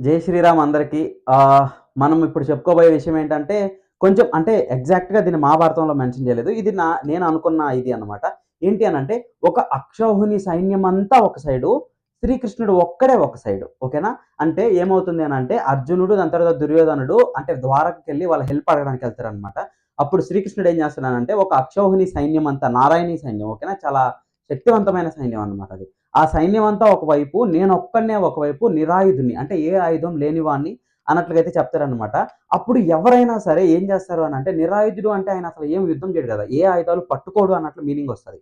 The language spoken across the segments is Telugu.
జై శ్రీరామ్ అందరికీ. మనం ఇప్పుడు చెప్పుకోబోయే విషయం ఏంటంటే, కొంచెం అంటే ఎగ్జాక్ట్‌గా దీన్ని మహాభారతంలో మెన్షన్ చేయలేదు. ఇది నేను అనుకున్న ఇది అన్నమాట. ఏంటి అనంటే, ఒక అక్షౌహిణి సైన్యమంతా ఒక సైడు, శ్రీకృష్ణుడు ఒక్కడే ఒక సైడు. ఓకేనా? అంటే ఏమవుతుంది అనంటే, అర్జునుడు దాని తర్వాత దుర్యోధనుడు అంటే ద్వారకకెళ్ళి వాళ్ళ హెల్ప్ అడగడానికి ఎళ్తారనమాట. అప్పుడు శ్రీకృష్ణుడు ఏం చేస్తున్నాడంటే, ఒక అక్షౌహిణి సైన్యమంతా నారాయణీ సైన్యం ఓకేనా? చాలా శక్తివంతమైన సైన్యం అన్నమాట అది. ఆ సైన్యమంతా ఒకవైపు, నేనొక్కడినే ఒకవైపు నిరాయుధుడిని. అంటే ఏ ఆయుధం లేనివాడిని అన్నట్లుగా అయితే చెప్తారనమాట. అప్పుడు ఎవరైనా సరే ఏం చేస్తారు అనంటే, నిరాయుధుడు అంటే ఆయన అసలు ఏం యుద్ధం చేయడు కదా! ఏ ఆయుధాలు పట్టుకోడు అన్నట్లు మీనింగొస్తది.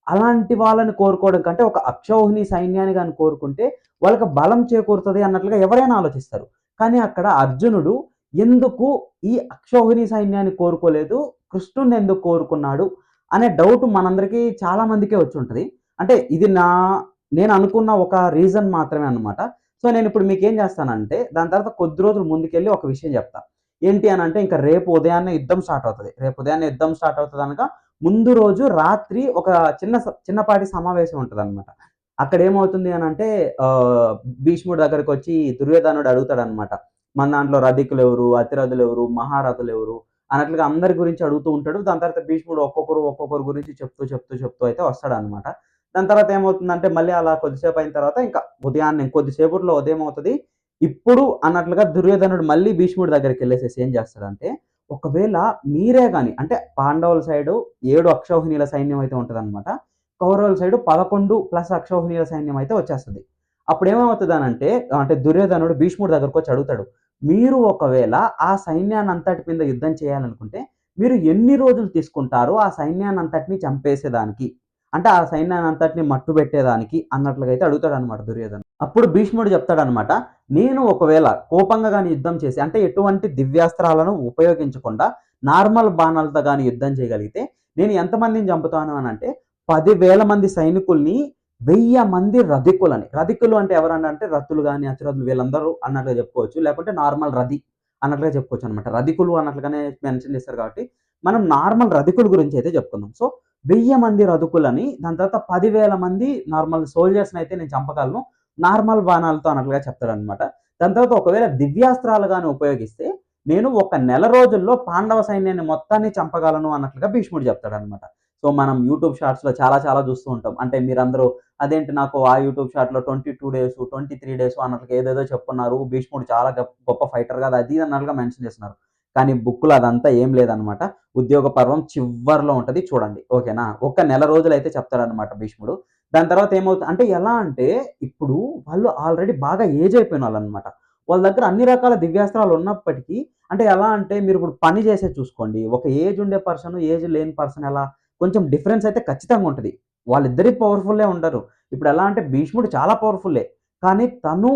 అలాంటి వాళ్ళని కోరుకోవడం కంటే, ఒక అక్షౌహిణి సైన్యాన్ని గాని కోరుకుంటే, వాళ్ళకి బలం చేకూరుతది అన్నట్లుగా ఎవరైనా ఆలోచిస్తారు. కానీ అక్కడ అర్జునుడు ఎందుకు ఈ అక్షౌహిణి సైన్యాన్ని కోరుకోలేదు, కృష్ణుడినెందుకు కోరుకున్నాడు అనే డౌట్ మనందరికీ చాలా మందికే వచ్చుంటది. అంటే ఇది నేననుకున్న ఒక రీజన్ మాత్రమే అన్నమాట. సో, నేనిప్పుడు మీకేం చేస్తానంటే, దాని తర్వాత కొద్ది రోజులు ముందుకెళ్ళి ఒక విషయం చెప్తా. ఏంటి అనంటే, ఇంక రేపు ఉదయాన్నే యుద్ధం స్టార్ట్ అవుతది. రేపు ఉదయాన్నే యుద్ధం స్టార్ట్ అవుతదనగా, ముందు రోజు రాత్రి ఒక చిన్నపాటి సమావేశం ఉంటదనమాట. అక్కడేమవుతుంది అనంటే, ఆహ్, భీష్ముడి దగ్గరకొచ్చి దుర్యోధనుడు అడుగుతాడనమాట. మన దాంట్లో రధికులెవరు, అతిరథులెవరు, మహారథులెవరు అన్నట్లుగా అందరి గురించి అడుగుతూ ఉంటాడు. దాని తర్వాత భీష్ముడు ఒక్కొక్కరు గురించి చెప్తూ అయితే వస్తాడనమాట. దాని తర్వాత ఏమవుతుందంటే మళ్ళీ అలా కొద్దిసేపు అయిన తర్వాత ఇంకా ఉదయాన్నే కొద్దిసేపట్లో ఉదయం అవుతది. ఇప్పుడు అన్నట్లుగా దుర్యోధనుడు మళ్ళీ భీష్ముడి దగ్గరికెళ్ళేసేసి ఏం చేస్తాడంటే, ఒకవేళ మీరే గాని అంటే పాండవుల సైడు 7 అక్షౌహిణీల సైన్యం అయితే ఉంటదనమాట. కౌరవుల సైడు 11 ప్లస్ అక్షౌహిణీల సైన్యం అయితే వచ్చేస్తది. అప్పుడేమవుతదనంటే అంటే దుర్యోధనుడు భీష్ముడి దగ్గరకొచ్చి అడుగుతాడు. మీరు ఒకవేళ ఆ సైన్యాన్నంతటి మీద యుద్ధం చేయాలనుకుంటే, మీరు ఎన్ని రోజులు తీసుకుంటారు ఆ సైన్యాన్నంతటిని చంపేసేదానికి? అంటే ఆ సైన్యాన్నంతటిని మట్టుబెట్టేదానికి అన్నట్లుగా అయితే అడుగుతాడనమాట దుర్యోధనుడు. అప్పుడు భీష్ముడు చెప్తాడనమాట. నేను ఒకవేళ కోపంగా గాని యుద్ధం చేసి అంటే ఎటువంటి దివ్యాస్త్రాలను ఉపయోగించకుండా నార్మల్ బాణాలతో గాని యుద్ధం చేయగలిగితే నేను ఎంతమందిని చంపుతాను అనంటే 10,000 మంది సైనికుల్ని 1000 మంది రధికులని. రధికులు అంటే ఎవరన్నా అంటే రథులు గాని, అతిరథులు వీళ్ళందరూ అన్నట్లుగా చెప్పుకోవచ్చు. లేకుంటే నార్మల్ రథి అన్నట్లుగా చెప్పుకోవచ్చనమాట. రధికులు అన్నట్లుగానే మెన్షన్ చేస్తారు కాబట్టి మనం నార్మల్ రధికుల గురించి అయితే చెప్పుకుందాం. సో 1000 మంది రధికులని, దాని తర్వాత 10,000 మంది నార్మల్ సోల్జర్స్‌ని అయితే నేను చంపగలను. నార్మల్ బాణాలతో అన్నట్లుగా చెప్తాడనమాట. దాని తర్వాత ఒకవేళ దివ్యాస్త్రాలు గాని ఉపయోగిస్తే, నేను ఒక నెల రోజుల్లో పాండవ సైన్యాన్ని మొత్తాన్ని చంపగలను అన్నట్లుగా భీష్ముడు చెప్తాడనమాట. సో, మనం యూట్యూబ్ షార్ట్స్‌లో చాలా చూస్తూ ఉంటాం. అంటే మీరందరూ అదేంటి నాకు ఆ యూట్యూబ్ షార్ట్‌లో 22 డేస్, 23 డేస్ అన్నట్లుగా ఏదేదో చెప్పున్నారు. భీష్ముడు చాలా గొప్ప ఫైటర్ కదా! అది అన్నట్లుగా మెన్షన్ చేస్తున్నారు. కానీ బుక్‌లో అదంతా ఏం లేదనమాట. ఉద్యోగ పర్వం చివర్లో ఉంటది చూడండి. ఓకేనా? ఒక నెల రోజులైతే చెప్తాడనమాట భీష్ముడు. దాని తర్వాత అంటే ఎలా అంటే ఇప్పుడు వాళ్ళు ఆల్రెడీ బాగా ఏజ్ అయిపోయినోళ్ళనమాట. వాళ్ళ దగ్గర అన్ని రకాల దివ్యాస్త్రాలు ఉన్నప్పటికీ అంటే ఎలా అంటే మీరిప్పుడు పని చేసేది చూసుకోండి. ఒక ఏజ్ ఉండే పర్సన్, ఏజ్ లేని పర్సన్ ఎలా కొంచెం డిఫరెన్స్ అయితే ఖచ్చితంగా ఉంటది. వాళ్ళిద్దరి పవర్‌ఫుల్లే ఉండరు. ఇప్పుడు ఎలా అంటే భీష్ముడు చాలా పవర్‌ఫుల్లే. కానీ తను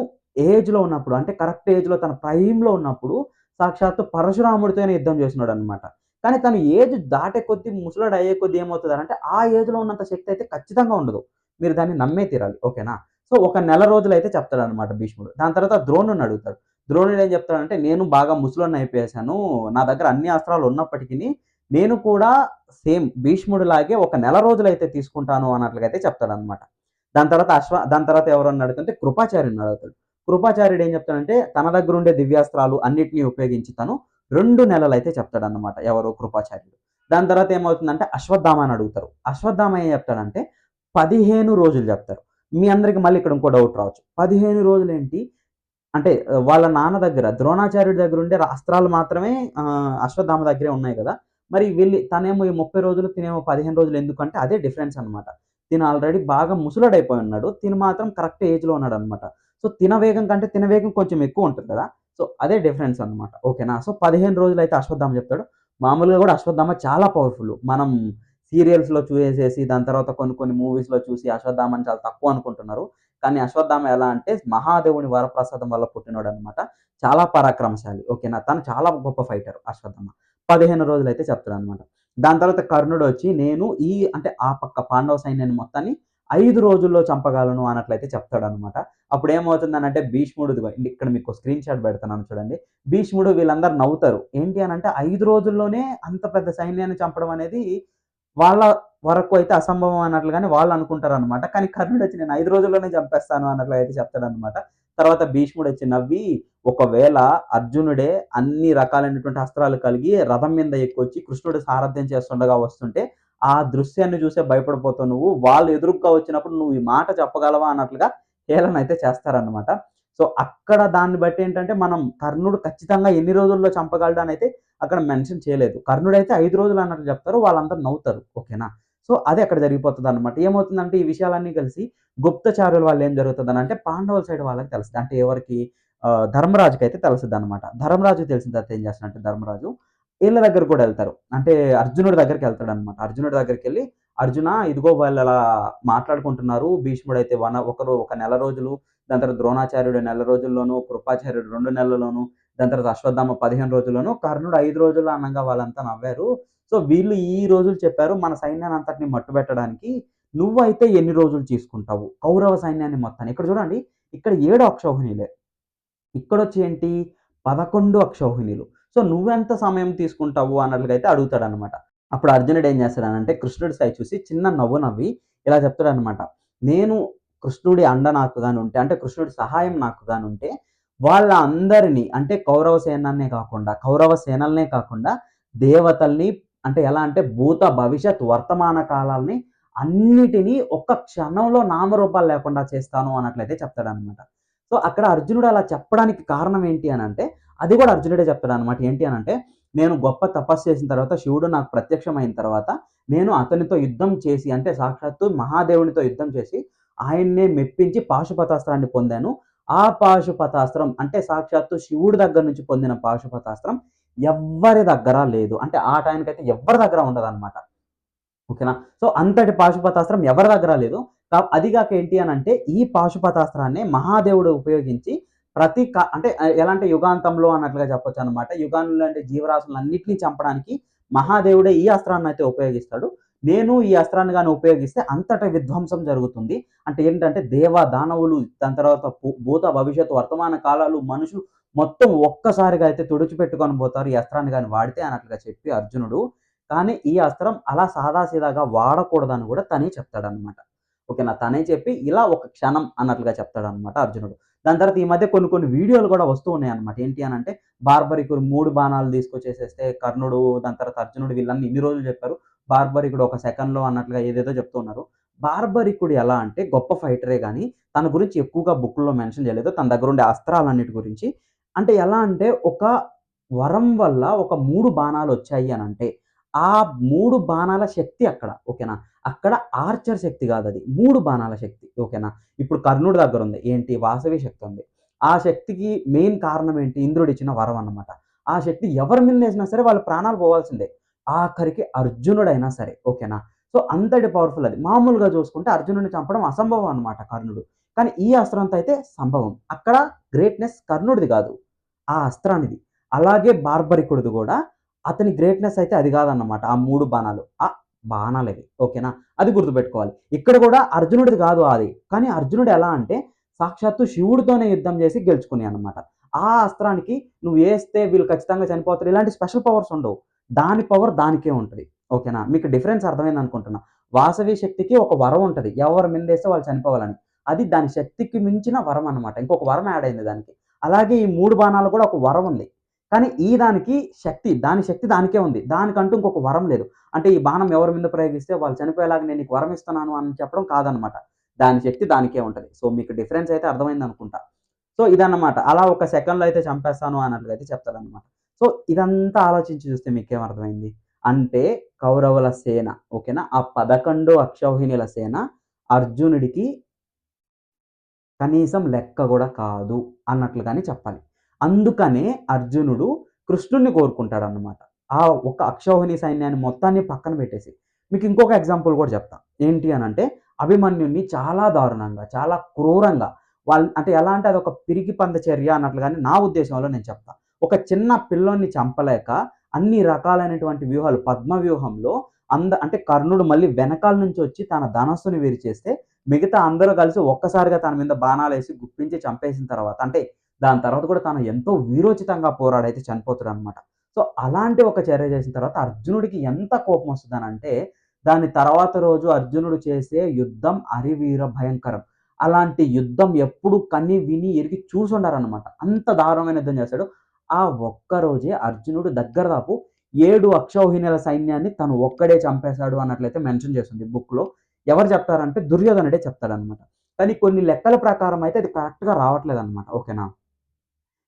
ఏజ్‌లో ఉన్నప్పుడు అంటే కరెక్ట్ ఏజ్‌లో తన ప్రైమ్‌లో ఉన్నప్పుడు సాక్షాత్తు పరశురాముడితోనే యుద్ధం చేసినోడనమాట. కానీ తను ఏజ్ దాటే కొద్దీ ముసలోడు అయ్యే కొద్దీ ఏమవుతదనంటే ఆ ఏజ్‌లో ఉన్నంత శక్తి అయితే ఖచ్చితంగా ఉండదు. మీరు దాన్ని నమ్మే తీరాలి. ఓకేనా? సో, ఒక నెల రోజులైతే చెప్తాడనమాట భీష్ముడు. దాని తర్వాత ద్రోణుడిని అడుగుతాడు. ద్రోణుడు ఏం చెప్తాడంటే, "నేను బాగా ముసలోడిని అయిపోయేసాను. నా దగ్గర అన్ని అస్త్రాలు ఉన్నప్పటికిని నేను కూడా సేమ్ భీష్ముడిలాగే ఒక నెల రోజులైతే తీసుకుంటాను" అన్నట్లుగా అయితే చెప్తాడనమాట. దాని తర్వాత ఎవరన్నా అడుగుతుంటే కృపాచార్యుడిని అడుగుతాడు. కృపాచార్యుడు ఏం చెప్తాడంటే, తన దగ్గర ఉండే దివ్యాస్త్రాలు అన్నిటిని ఉపయోగించి తను 2 నెలలైతే చెప్తాడనమాట. ఎవరు? కృపాచార్యుడు. దాని తర్వాత ఏమవుతుందంటే అశ్వత్థామని అడుగుతారు. అశ్వత్థామ ఏం చెప్తాడంటే 15 రోజులు చెప్తారు. మీ అందరికి మళ్ళీ ఇక్కడ ఇంకో డౌట్ రావచ్చు. 15 రోజులేంటి? అంటే వాళ్ళ నాన్న దగ్గర ద్రోణాచార్యుడి దగ్గర ఉండే అస్త్రాలు మాత్రమే అశ్వత్థామ దగ్గరే ఉన్నాయి గదా! మరి తనేమో ఈ 30 రోజులు, తినేమో 15 రోజులు ఎందుకంటే అదే డిఫరెన్స్ అన్నమాట. తిను ఆల్రెడీ బాగా ముసలోడైపోయి ఉన్నాడు. తిను మాత్రం కరెక్ట్ ఏజ్‌లో ఉన్నాడన్నమాట. సో, తిన వేగం కొంచెం ఎక్కువ ఉంటది కదా! సో, అదే డిఫరెన్స్ అన్నమాట. ఓకేనా? సో, 15 రోజులైతే అశ్వత్థామ చెప్తాడు. మామూలుగా గూడా అశ్వత్థామ చాలా పవర్‌ఫుల్. మనం సీరియల్స్‌లో చూసేసేసి దాని తర్వాత కొన్ని మూవీస్‌లో చూసి అశ్వత్థామని చాలా తక్కువ అనుకుంటున్నారు. కానీ అశ్వత్థామ ఎలా అంటే మహాదేవుని వరప్రసాదం వల్ల పుట్టినోడనమాట. చాలా పరాక్రమశాలి. ఓకేనా? తను చాలా గొప్ప ఫైటర్ అశ్వత్థామ. 15 రోజులైతే చెప్తాడనమాట. దాని తర్వాత కర్ణుడొచ్చి నేను అంటే ఆ పక్క పాండవ సైన్యాన్ని మొత్తాన్ని 5 రోజుల్లో చంపగలను అన్నట్లయితే చెప్తాడనమాట. అప్పుడేమవుతుందనంటే భీష్ముడు ఇదిగో ఇక్కడ మీకు స్క్రీన్ షాట్ పెడుతున్నాను చూడండి. భీష్ముడు వీళ్ళందరూ నవ్వుతారు. ఏంటి అనంటే 5 రోజుల్లోనే అంత పెద్ద సైన్యాన్ని చంపడం అనేది వాళ్ళ వరకు అయితే అసంభవం అన్నట్లుగానే వాళ్ళనుకుంటారనమాట. కానీ కర్ణుడొచ్చి నేను 5 రోజుల్లోనే చంపేస్తాను అన్నట్లుగా అయితే చెప్తాడనమాట. తర్వాత భీష్ముడొచ్చి నవ్వి, ఒకవేళ అర్జునుడే అన్ని రకాలైనటువంటి అస్త్రాలు కలిగి రథం మీద ఎక్కొచ్చి కృష్ణుడు సారథ్యం చేస్తుండగా వస్తుంటే, ఆ దృశ్యాన్ని చూసే భయపడిపోతావు నువ్వు. వాళ్ళు ఎదురుగ్గా వచ్చినప్పుడు నువ్వు ఈ మాట చెప్పగలవా అన్నట్లుగా హేళనైతే చేస్తారనమాట. సో, అక్కడ దాన్ని బట్టి ఏంటంటే, మనం కర్ణుడు ఖచ్చితంగా ఎన్ని రోజుల్లో చంపగలడు అనైతే అక్కడ మెన్షన్ చేయలేదు. కర్ణుడైతే 5 రోజులు అన్నట్లు చెప్తారు. వాళ్ళందరూ నవ్వుతారు. ఓకేనా? సో, అదే అక్కడ జరిగిపోతదనమాట. ఏమవుతుందంటే, ఈ విషయాలన్నీ కలిసి గుప్తచారుల వల్ల ఏం జరుగుతదనంటే, పాండవుల సైడ్ వాళ్ళకి తెలుస్తది. అంటే ఎవరికి? ధర్మరాజుకైతే తెలుస్తదనమాట. ధర్మరాజుకి తెలిసిన తర్వాత ఏం చేస్తాడంటే ధర్మరాజు, ఈళ్ళ దగ్గరికి కూడా ఎళ్తారు. అంటే అర్జునుడి దగ్గరికెళ్తాడనమాట. అర్జునుడి దగ్గరికెళ్ళి, "అర్జున ఇదిగో వాళ్ళలా మాట్లాడుకుంటున్నారు. భీష్ముడైతే ఒక నెల రోజులు, దాని తర్వాత ద్రోణాచార్యుడు నెల రోజుల్లోను, కృపాచార్యుడు 2 నెలల్లోను, దాని తర్వాత అశ్వత్థామ 15 రోజుల్లోను, కర్ణుడు 5 రోజుల్లో అనంగా వాళ్ళంతా నవ్వారు. సో, వీళ్ళు ఈ రోజులు చెప్పారు మన సైన్యాన్నంతటిని మట్టుబెట్టడానికి. నువ్వైతే ఎన్ని రోజులు తీసుకుంటావు? కౌరవ సైన్యాన్ని మొత్తాన్ని." ఇక్కడ చూడండి, ఇక్కడ 7 అక్షౌహిణీలే. ఇక్కడొచ్చి ఏంటి 11 అక్షౌహిణీలు. సో, నువ్వెంత సమయం తీసుకుంటావు అన్నట్లుగా అయితే అడుగుతాడనమాట. అప్పుడు అర్జునుడు ఏం చేస్తాడనంటే కృష్ణుడి సైడ్ చూసి చిన్న నవ్వు నవ్వి ఇలా చెప్తాడనమాట. నేను కృష్ణుడి అండ నాకు గాని ఉంటే, అంటే కృష్ణుడి సహాయం నాకు గాని ఉంటే, వాళ్ళ అందరిని అంటే కౌరవ సేననే కాకుండా, కౌరవ సేనలనే కాకుండా దేవతల్ని, అంటే ఎలా అంటే భూత, భవిష్యత్, వర్తమాన కాలాల్ని అన్నిటిని ఒక్క క్షణంలో నామరూపాలు లేకుండా చేస్తాను అన్నట్లయితే చెప్తాడనమాట. సో, అక్కడ అర్జునుడు అలా చెప్పడానికి కారణం ఏంటి అనంటే, అది కూడా అర్జునుడే చెప్తాడనమాట. ఏంటి అనంటే, నేను గొప్ప తపస్సు చేసిన తర్వాత, శివుడు నాకు ప్రత్యక్షమైన తర్వాత, నేను అతనితో యుద్ధం చేసి, అంటే సాక్షాత్తు మహాదేవునితో యుద్ధం చేసి, ఆయన్నే మెప్పించి పాశుపతాస్త్రాన్ని పొందాను. ఆ పాశుపతాస్త్రం అంటే సాక్షాత్తు శివుడి దగ్గర నుంచి పొందిన పాశుపతాస్త్రం ఎవ్వరి దగ్గర లేదు. అంటే ఆ టైంకైతే ఎవ్వరి దగ్గర ఉండదనమాట. ఓకేనా? సో, అంతటి పాశుపతాస్త్రం ఎవరి దగ్గర లేదు. అది గాక ఏంటి అనంటే, ఈ పాశుపతాస్త్రాన్ని మహాదేవుడు ఉపయోగించి అంటే ఎలా అంటే యుగాంతంలో అన్నట్లుగా చెప్పొచ్చనమాట. యుగాంలో అంటే జీవరాశులన్నిటిని చంపడానికి మహాదేవుడే ఈ అస్త్రాన్నయితే ఉపయోగిస్తాడు. నేను ఈ అస్త్రాన్ని గాని ఉపయోగిస్తే అంతట విధ్వంసం జరుగుతుంది. అంటే ఏంటంటే దేవ, దానవులు, దాని తర్వాత భూత, భవిష్యత్తు, వర్తమాన కాలాలు, మనుషులు మొత్తం ఒక్కసారిగా అయితే తుడిచిపెట్టుకొని పోతారు ఈ అస్త్రాన్ని గాని వాడితే అన్నట్లుగా చెప్పి అర్జునుడు, కానీ ఈ అస్త్రం అలా సాదాసీదాగా వాడకూడదని గూడా తనే చెప్తాడనమాట. ఓకేనా? తనే చెప్పి ఇలా ఒక క్షణం అన్నట్లుగా చెప్తాడనమాట అర్జునుడు. దాని తర్వాత ఈ మధ్య కొన్ని కొన్ని వీడియోలు గూడా వస్తూ ఉన్నాయన్నమాట. ఏంటి అనంటే బార్బరికుడు 3 బాణాలు తీసుకొచ్చేసేస్తే కర్ణుడు, దాని తర్వాత అర్జునుడు వీళ్ళన్నీ ఇన్ని రోజులు చెప్పారు. బార్బరికుడు ఒక సెకన్‌లో అన్నట్లుగా ఏదేదో చెప్తూ ఉన్నారు. బార్బరికుడు ఎలా అంటే గొప్ప ఫైటరే గానీ, తన గురించి ఎక్కువగా బుక్కుల్లో మెన్షన్ చేయలేదు. తన దగ్గరుండే అస్త్రాలన్నిటి గురించి. అంటే ఎలా అంటే ఒక వరం వల్ల ఒక 3 బాణాలొచ్చాయి అనంటే, ఆ 3 బాణాల శక్తి అక్కడ. ఓకేనా? అక్కడ ఆర్చర్ శక్తి గాదది. 3 బాణాల శక్తి. ఓకేనా? ఇప్పుడు కర్ణుడి దగ్గరుంది. ఏంటి? వాసవి శక్తి ఉంది. ఆ శక్తికి మెయిన్ కారణం ఏంటి? ఇంద్రుడిచ్చిన వరం అన్నమాట. ఆ శక్తి ఎవరి మీదనేసినా సరే వాళ్ళ ప్రాణాలు పోవాల్సిందే. ఆఖరికి అర్జునుడైనా సరే. ఓకేనా? సో, అంతటి పవర్‌ఫుల్ అది. మామూలుగా చూసుకుంటే అర్జునుడిని చంపడం అసంభవం అన్నమాట కర్ణుడు. కానీ ఈ అస్త్రంతో అయితే సంభవం. అక్కడ గ్రేట్‌నెస్ కర్ణుడిది గాదు. ఆ అస్త్రానిది. అలాగే బార్బరికుడిది గూడా అతని గ్రేట్‌నెస్ అయితే అది గాదన్నమాట. ఆ 3 బాణాలు. బాణాలవి. ఓకేనా? అది గుర్తుపెట్టుకోవాలి. ఇక్కడ గూడా అర్జునుడిది గాదు అది. కానీ అర్జునుడు ఎలా అంటే సాక్షాత్తు శివుడితోనే యుద్ధం జేసి గెలుచుకున్నాయన్నమాట. ఆ అస్త్రానికి నువ్వేస్తే వీళ్ళు ఖచ్చితంగా చనిపోతారు. ఇలాంటి స్పెషల్ పవర్స్ ఉండవు. దాని పవర్ దానికే ఉంటది. ఓకేనా? మీకు డిఫరెన్స్ అర్థమైందనుకుంటున్నా. వాసవి శక్తికి ఒక వరం ఉంటది. ఎవరి మీదేస్తే వాళ్ళు చనిపోవాలని. అది దాని శక్తికి మించిన వరం అన్నమాట. ఇంకొక వరం యాడ్ అయింది దానికి. అలాగే ఈ 3 బాణాలు కూడా ఒక వరం ఉంది. కానీ ఈ దానికి దాని శక్తి దానికే ఉంది. దానికంటూ ఇంకొక వరం లేదు. అంటే ఈ బాణం ఎవరి మీద ప్రయోగిస్తే వాళ్ళు చనిపోయేలాగా నేను నీకు వరం ఇస్తున్నాను అని చెప్పడం కాదనమాట. దాని శక్తి దానికే ఉంటది. సో, మీకు డిఫరెన్స్ అయితే అర్థమైందనుకుంటా. సో, ఇదన్నమాట. అలా ఒక సెకన్‌లో అయితే చంపేస్తాను అన్నట్లుగా అయితే చెప్తాడన్నమాట. సో, ఇదంతా ఆలోచించి చూస్తే మీకేం అర్థమైంది? అంటే కౌరవుల సేన ఓకేనా? ఆ 11 అక్షౌహిణీల సేన అర్జునుడికి కనీసం లెక్క గూడా కాదు అన్నట్లుగానే చెప్పాలి. అందుకనే అర్జునుడు కృష్ణుడిని కోరుకుంటాడన్నమాట. ఆ ఒక అక్షౌహిణి సైన్యాన్ని మొత్తాన్ని పక్కన పెట్టేసి. మీకు ఇంకొక ఎగ్జాంపుల్ గూడా చెప్తా. ఏంటి అనంటే అభిమన్యుడిని చాలా దారుణంగా, చాలా క్రూరంగా అంటే ఎలా అంటే అదొక పిరికి పంద చర్య అన్నట్లుగానే నా ఉద్దేశంలో నేను చెప్తా. ఒక చిన్న పిల్లోడిని చంపలేక అన్ని రకాలైనటువంటి వ్యూహాలు పద్మ వ్యూహంలో అంటే కర్ణుడు మళ్ళీ వెనకాల నుంచి వచ్చి తన ధనస్సుని విరిచేస్తే మిగతా అందరూ కలిసి ఒక్కసారిగా తన మీద బాణాలేసి గుప్పించి చంపేసిన తర్వాత అంటే దాని తర్వాత కూడా తను ఎంతో వీరోచితంగా పోరాడైతే చనిపోతాడనమాట. సో, అలాంటి ఒక చర్య చేసిన తర్వాత అర్జునుడికి ఎంత కోపమొస్తదనంటే దాని తర్వాత రోజు అర్జునుడు చేసే యుద్ధం అరివీర భయంకరం. అలాంటి యుద్ధం ఎప్పుడు కని, విని, ఎరిగి చూసుండరనమాట. అంత దారుణమైన యుద్ధం చేశాడు. ఆ ఒక్క రోజే అర్జునుడు దాపు 7 అక్షౌహిణుల సైన్యాన్ని తను ఒక్కడే చంపేశాడు అన్నట్లయితే మెన్షన్ చేస్తుంది బుక్‌లో. ఎవరు చెప్తారంటే దుర్యోధనుడే చెప్తాడనమాట. కానీ కొన్ని లెక్కల ప్రకారం అయితే అది కరెక్ట్‌గా రావట్లేదనమాట. ఓకేనా?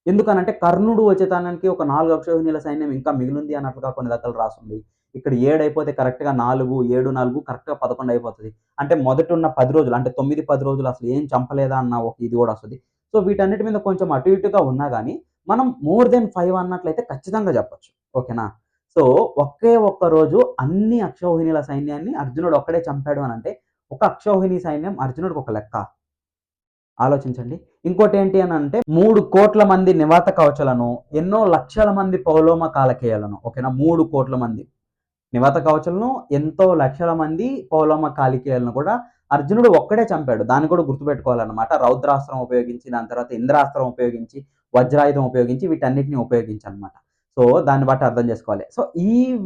ఎందుకనంటే కర్ణుడు వచ్చేతనానికి ఒక 4 అక్షౌహిణుల సైన్యం ఇంకా మిగిలుంది అన్నట్లుగా కొన్ని లెక్కలు రాసుంది. ఇక్కడ 7 అయిపోతే కరెక్ట్‌గా 4, 7, 4 కరెక్ట్‌గా 11 అయిపోతది. అంటే మొదటున్న 10 రోజులు అంటే 9, 10 రోజులు అసలు ఏం చంపలేదా అన్న ఒక ఇది గూడా వస్తది. సో వీటన్నిటి మీద కొంచెం అటు ఇటుగా ఉన్నా గాని, మనం మోర్ దెన్ 5 అన్నట్లయితే ఖచ్చితంగా చెప్పొచ్చు. ఓకేనా? సో ఒకే ఒక్క రోజు అన్ని అక్షౌహిణుల సైన్యాన్ని అర్జునుడు ఒక్కడే చంపాడు అనంటే, ఒక అక్షౌహిణి సైన్యం అర్జునుడికి ఒక లెక్క. ఆలోచించండి. ఇంకోటేంటి అనంటే 3,00,00,000 మంది నివాత కవచులను, ఎన్నో లక్షల మంది పౌలోమ కాలకేయులను. ఓకేనా? 3,00,00,000 మంది. నివాత కవచులను, ఎంతో లక్షల మంది పౌలోమ కాలికేయులను కూడా అర్జునుడు ఒక్కడే చంపాడు. దాన్ని కూడా గుర్తుపెట్టుకోవాలన్నమాట. రౌద్రాస్త్రం ఉపయోగించి, దాని తర్వాత ఇంద్రాస్త్రం ఉపయోగించి, వజ్రాయుధం ఉపయోగించి వీటన్నిటిని ఉపయోగించనమాట. సో, దాన్ని బట్టి అర్థం చేసుకోవాలి. సో,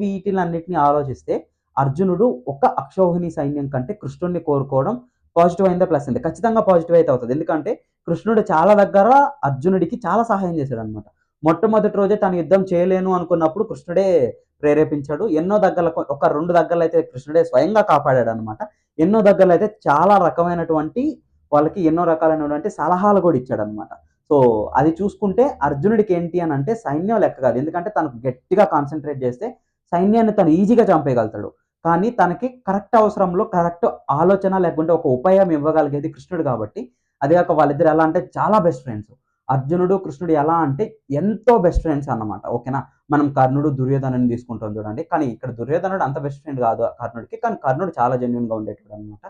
వీటిలన్నిటిని ఆలోచిస్తే అర్జునుడు ఒక అక్షౌహిణి సైన్యం కంటే కృష్ణుడిని కోరుకోవడం పాజిటివ్ అయిందా? ప్లస్ అయిందా? ఖచ్చితంగా పాజిటివ్ అయితే అవుతది. ఎందుకంటే కృష్ణుడు చాలా దగ్గర అర్జునుడికి చాలా సహాయం చేశాడనమాట. మొట్టమొదటి రోజే తను యుద్ధం చేయలేను అనుకున్నప్పుడు కృష్ణుడే ప్రేరేపించాడు. ఎన్నో దగ్గరలకు ఒక 2 దగ్గరలైతే కృష్ణుడే స్వయంగా కాపాడాడనమాట. ఎన్నో దగ్గరలైతే చాలా రకమైనటువంటి వాళ్ళకి ఎన్నో రకాలైనటువంటి సలహాలు కూడా ఇచ్చాడనమాట. సో, అది చూసుకుంటే అర్జునుడికి ఏంటి అనంటే సైన్యం లెక్క కాదు. ఎందుకంటే తను గట్టిగా కాన్సంట్రేట్ చేస్తే సైన్యాన్ని తను ఈజీగా చంపేయగలుగుతాడు. కానీ తనకి కరెక్ట్ అవసరంలో కరెక్ట్ ఆలోచన లేకుంటే ఒక ఉపాయం ఇవ్వగలిగేది కృష్ణుడు కాబట్టి, అదే కాక వాళ్ళిద్దరు ఎలా అంటే చాలా బెస్ట్ ఫ్రెండ్స్. అర్జునుడు, కృష్ణుడు ఎలా అంటే ఎంతో బెస్ట్ ఫ్రెండ్స్ అన్నమాట. ఓకేనా? మనం కర్ణుడు, దుర్యోధనుడిని తీసుకుంటాం చూడండి. కానీ ఇక్కడ దుర్యోధనుడు అంత బెస్ట్ ఫ్రెండ్ కాదు కర్ణుడికి. కానీ కర్ణుడు చాలా జెన్యూన్‌గా ఉండేటోడన్నమాట.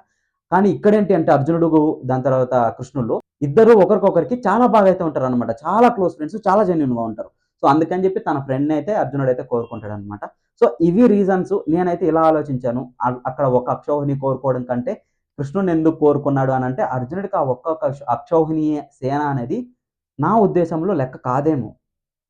కానీ ఇక్కడేంటి అంటే అర్జునుడు, దాని తర్వాత కృష్ణులు ఇద్దరు ఒకరికొకరికి చాలా బాగా అయితే ఉంటారన్నమాట. చాలా క్లోజ్ ఫ్రెండ్స్, చాలా జెన్యూన్‌గా ఉంటారు. సో, అందుకని చెప్పి తన ఫ్రెండ్‌నైతే అర్జునుడైతే కోరుకుంటాడన్నమాట. సో, ఇవి రీజన్స్ నేనైతే ఇలా ఆలోచించాను. అక్కడ ఒక అక్షౌహిణి కోరుకోవడం కంటే కృష్ణుడిని ఎందుకు కోరుకున్నాడు అనంటే అర్జునుడికి ఆ ఒక్క అక్షౌహిణి సేన అనేది నా ఉద్దేశంలో లెక్క కాదేమో!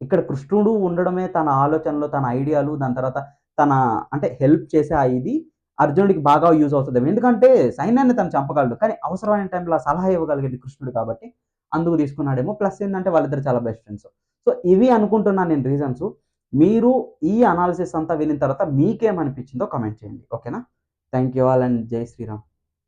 ఇక్కడ కృష్ణుడు ఉండడమే తన ఆలోచనలు, తన ఐడియాలు, దాని తర్వాత తన అంటే హెల్ప్ చేసే ఆ ఇది అర్జునుడికి బాగా యూజ్ అవుతదేమో. ఎందుకంటే సైన్యాన్ని తను చంపగలడు. కానీ అవసరమైన టైంలో ఆ సలహా ఇవ్వగలిగేది కృష్ణుడు కాబట్టి అందుకు తీసుకున్నాడేమో. ప్లస్ ఏందంటే వాళ్ళిద్దరు చాలా బెస్ట్ ఫ్రెండ్స్. సో, ఇవి అనుకుంటున్నాను నేను రీజన్స్. మీరు ఈ అనాలిసిస్ అంతా వినిన తర్వాత మీకేమనిపించిందో కామెంట్ చేయండి. ఓకేనా? థాంక్ యూ ఆల్ అండ్ జై శ్రీరామ్.